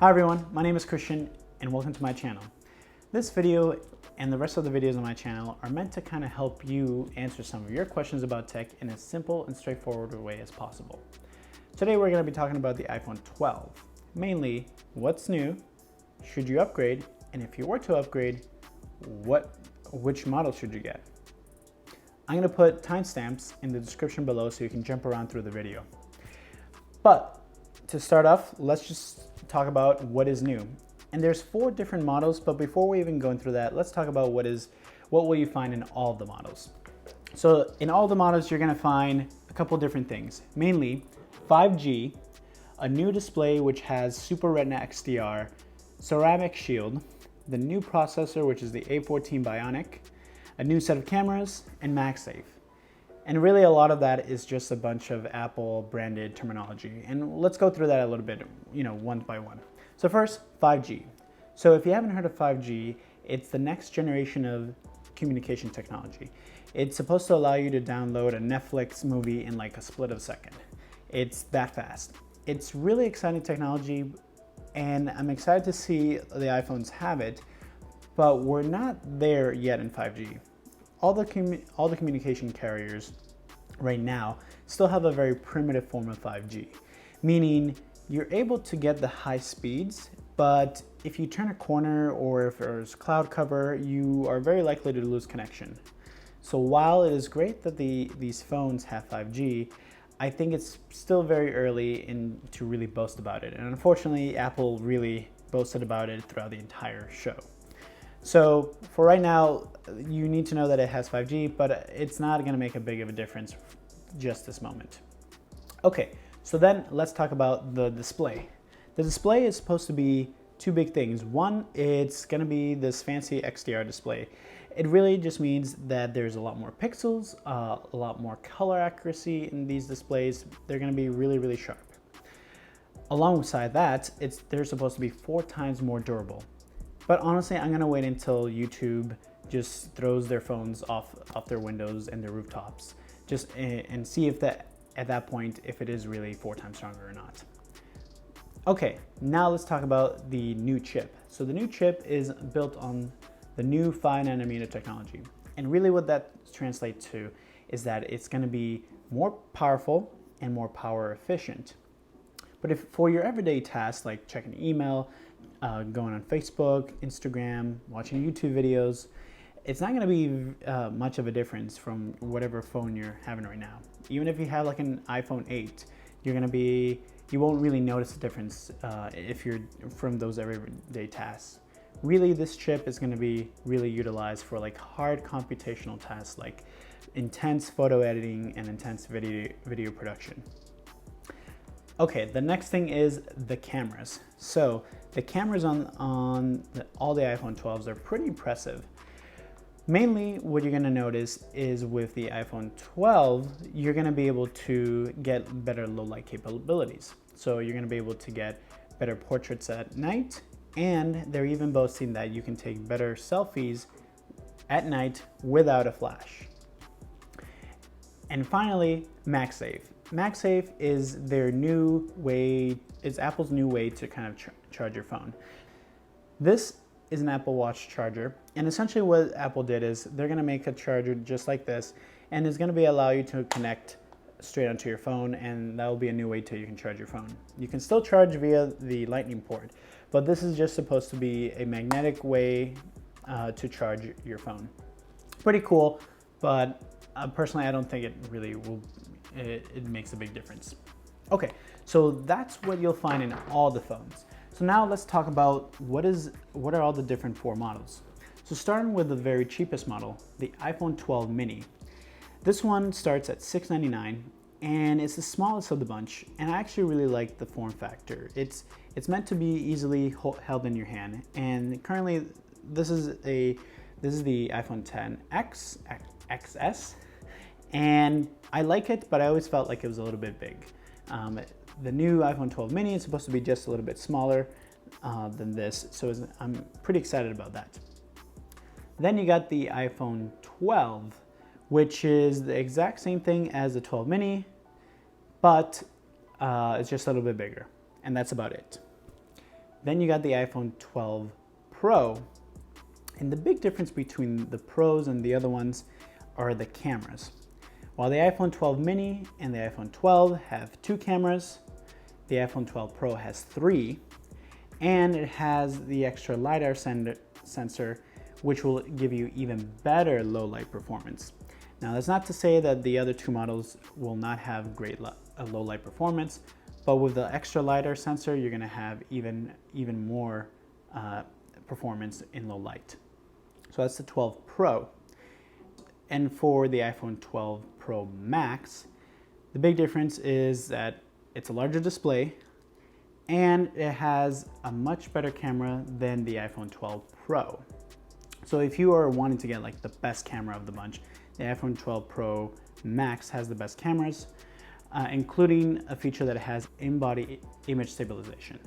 Hi everyone, my name is Christian and welcome to my channel. This video and the rest of the videos on my channel are meant to kind of help you answer some of your questions about tech in as simple and straightforward a way as possible. Today we're going to be talking about the iPhone 12. Mainly, what's new, should you upgrade, and if you were to upgrade, which model should you get? I'm going to put timestamps in the description below so you can jump around through the video. But to start off, let's just talk about what is new. And there's 4 different models, but before we even go through that, let's talk about what will you find in all of the models. So in all the models, you're gonna find a couple different things, mainly 5G, a new display which has Super Retina XDR, ceramic shield, the new processor which is the A14 Bionic, a new set of cameras, and MagSafe. And really a lot of that is just a bunch of Apple branded terminology. And let's go through that a little bit, one by one. So first, 5G. So if you haven't heard of 5G, it's the next generation of communication technology. It's supposed to allow you to download a Netflix movie in like a split of a second. It's that fast. It's really exciting technology, and I'm excited to see the iPhones have it, but we're not there yet in 5G. All the communication carriers right now still have a very primitive form of 5G, meaning you're able to get the high speeds, but if you turn a corner or if there's cloud cover, you are very likely to lose connection. So while it is great that these phones have 5G, I think it's still very early to really boast about it. And unfortunately, Apple really boasted about it throughout the entire show. So for right now, you need to know that it has 5G, but it's not going to make a big of a difference just this moment. Okay, so then let's talk about the display. The display is supposed to be 2 big things. One, it's going to be this fancy XDR display. It really just means that there's a lot more pixels, a lot more color accuracy in these displays. They're going to be really, really sharp. Alongside that, they're supposed to be 4 times more durable. But honestly, I'm gonna wait until YouTube just throws their phones off their windows and their rooftops, and see if at that point, if it is really 4 times stronger or not. Okay, now let's talk about the new chip. So the new chip is built on the new 5nm technology. And really what that translates to is that it's gonna be more powerful and more power efficient. But if for your everyday tasks like checking email, going on Facebook, Instagram, watching YouTube videos, it's not going to be much of a difference from whatever phone you're having right now. Even if you have like an iPhone 8, you won't really notice a difference if you're from those everyday tasks. Really, this chip is going to be really utilized for like hard computational tasks like intense photo editing and intense video production. Okay, the next thing is the cameras. So the cameras on all the iPhone 12s are pretty impressive. Mainly what you're gonna notice is with the iPhone 12, you're gonna be able to get better low light capabilities. So you're gonna be able to get better portraits at night, and they're even boasting that you can take better selfies at night without a flash. And finally, MagSafe. MagSafe is Apple's new way to kind of charge your phone. This is an Apple Watch charger, and essentially what Apple did is they're going to make a charger just like this, and it's going to allow you to connect straight onto your phone, and that will be a new way you can charge your phone. You can still charge via the Lightning port, but this is just supposed to be a magnetic way to charge your phone. Pretty cool, but personally I don't think it really will. It makes a big difference. Okay, so that's what you'll find in all the phones. So now let's talk about what are all the different 4 models. So starting with the very cheapest model, the iPhone 12 mini. This one starts at $699 and it's the smallest of the bunch, and I actually really like the form factor. It's meant to be easily held in your hand, and currently this is the iPhone XS, XS. And I like it, but I always felt like it was a little bit big. The new iPhone 12 mini is supposed to be just a little bit smaller than this, so I'm pretty excited about that. Then you got the iPhone 12, which is the exact same thing as the 12 mini, but it's just a little bit bigger, and that's about it. Then you got the iPhone 12 Pro. And the big difference between the Pros and the other ones are the cameras. While the iPhone 12 mini and the iPhone 12 have 2 cameras, the iPhone 12 Pro has 3, and it has the extra LiDAR sensor, which will give you even better low light performance. Now, that's not to say that the other 2 models will not have great low light performance, but with the extra LiDAR sensor, you're gonna have even more performance in low light. So that's the 12 Pro. And for the iPhone 12 Pro Max, the big difference is that it's a larger display and it has a much better camera than the iPhone 12 Pro. So if you are wanting to get like the best camera of the bunch, the iPhone 12 Pro Max has the best cameras, including a feature that has in-body image stabilization.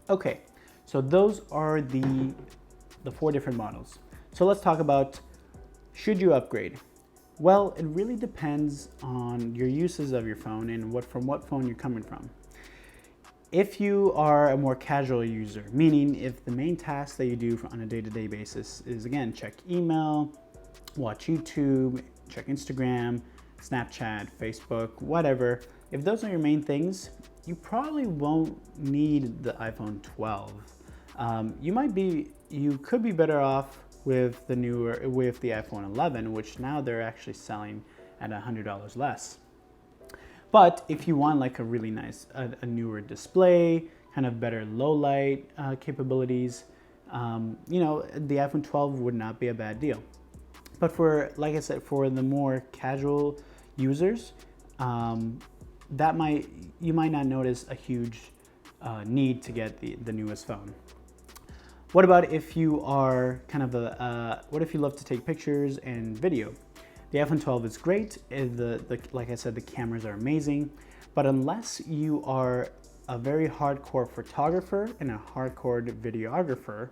Okay, so those are the 4 different models. So let's talk about, should you upgrade? Well, it really depends on your uses of your phone and from what phone you're coming from. If you are a more casual user, meaning if the main task that you do on a day-to-day basis is, again, check email, watch YouTube, check Instagram, Snapchat, Facebook, whatever, if those are your main things, you probably won't need the iPhone 12. You could be better off with the iPhone 11, which now they're actually selling at $100 less. But if you want like a really nice, a newer display, kind of better low light capabilities, you know, the iPhone 12 would not be a bad deal. But for, like I said, for the more casual users, you might not notice a huge need to get the newest phone. What about if you are kind of what if you love to take pictures and video? The iPhone 12 is great. Like I said, the cameras are amazing. But unless you are a very hardcore photographer and a hardcore videographer,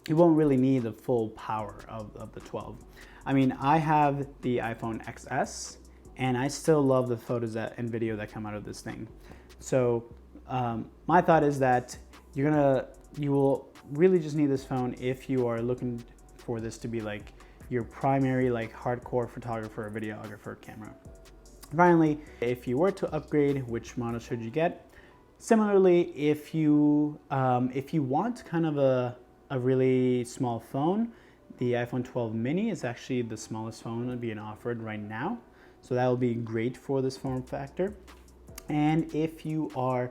you won't really need the full power of the 12. I mean, I have the iPhone XS, and I still love the photos and video that come out of this thing. So my thought is that you will really just need this phone if you are looking for this to be like your primary like hardcore photographer or videographer camera. Finally, if you were to upgrade, which model should you get? Similarly, if you want kind of a really small phone, the iPhone 12 mini is actually the smallest phone being offered right now. So that will be great for this form factor. And if you are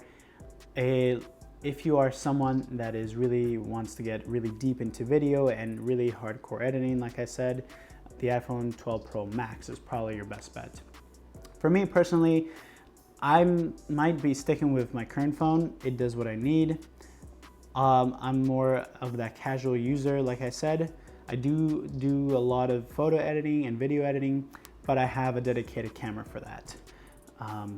someone that wants to get really deep into video and really hardcore editing, like I said, the iPhone 12 Pro Max is probably your best bet. For me personally, I might be sticking with my current phone. It does what I need. I'm more of that casual user, like I said. I do a lot of photo editing and video editing, but I have a dedicated camera for that. I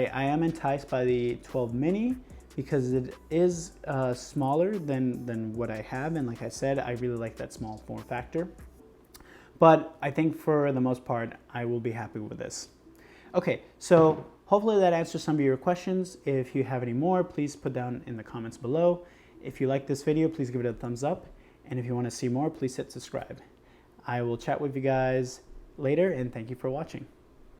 am enticed by the 12 mini because it is smaller than what I have, and like I said, I really like that small form factor. But I think for the most part, I will be happy with this. Okay, so hopefully that answers some of your questions. If you have any more, please put down in the comments below. If you like this video, please give it a thumbs up. And if you want to see more, please hit subscribe. I will chat with you guys later, and thank you for watching.